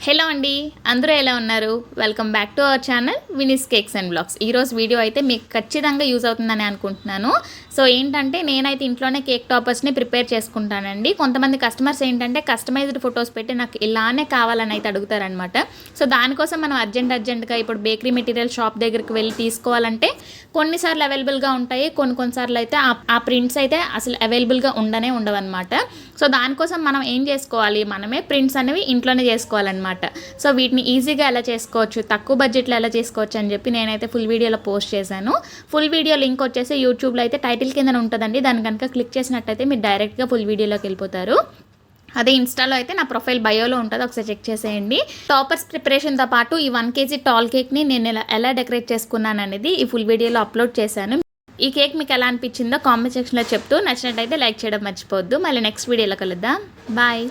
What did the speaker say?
Hello అండి, అందరూ ఎలా ఉన్నారు? Welcome back to our channel Vini's cakes and blogs. ఈరోజు వీడియో అయితే మీకు ఖచ్చితంగా యూజ్ అవుతుందని అనుకుంటున్నాను. సో ఏంటంటే నేనైతే ఇంట్లోనే కేక్ టాపర్స్ని ప్రిపేర్ చేసుకుంటానండి. కొంతమంది కస్టమర్స్ ఏంటంటే కస్టమైజ్డ్ ఫొటోస్ పెట్టి నాకు ఇలానే కావాలని అయితే అడుగుతారనమాట. సో దానికోసం మనం అర్జెంట్గా ఇప్పుడు బేకరీ మెటీరియల్ షాప్ దగ్గరికి వెళ్ళి తీసుకోవాలంటే కొన్నిసార్లు అవైలబుల్గా ఉంటాయి, కొన్నిసార్లు అయితే ఆ ప్రింట్స్ అయితే అసలు అవైలబుల్గా ఉండవన్నమాట. సో దానికోసం మనం ఏం చేసుకోవాలి, మనమే ప్రింట్స్ అనేవి ఇంట్లోనే చేసుకోవాలన్నమాట. సో వీటిని ఈజీగా ఎలా చేసుకోవచ్చు, తక్కువ బడ్జెట్లో ఎలా చేసుకోవచ్చు అని చెప్పి నేనైతే ఫుల్ వీడియోలో పోస్ట్ చేశాను. ఫుల్ వీడియో లింక్ వచ్చేసి యూట్యూబ్లో అయితే టైటిల్ కింద ఉంటుందండి. దాన్ని కనుక క్లిక్ చేసినట్టయితే మీరు డైరెక్ట్గా ఫుల్ వీడియోలోకి వెళ్ళిపోతారు. అదే ఇన్స్టాలో అయితే నా ప్రొఫైల్ బయోలో ఉంటుంది, ఒకసారి చెక్ చేసేయండి. టాపర్స్ ప్రిపరేషన్తో పాటు ఈ 1 kg టాల్ కేక్ని నేను ఎలా డెకరేట్ చేసుకున్నాను అనేది ఈ ఫుల్ వీడియోలో అప్లోడ్ చేశాను. ఈ కేక్ మీకు ఎలా అనిపించిందో కామెంట్ సెక్షన్లో చెప్తూ, నచ్చినట్టయితే లైక్ చేయడం మర్చిపోవద్దు. మళ్ళీ నెక్స్ట్ వీడియోలో కలుద్దాం. బాయ్.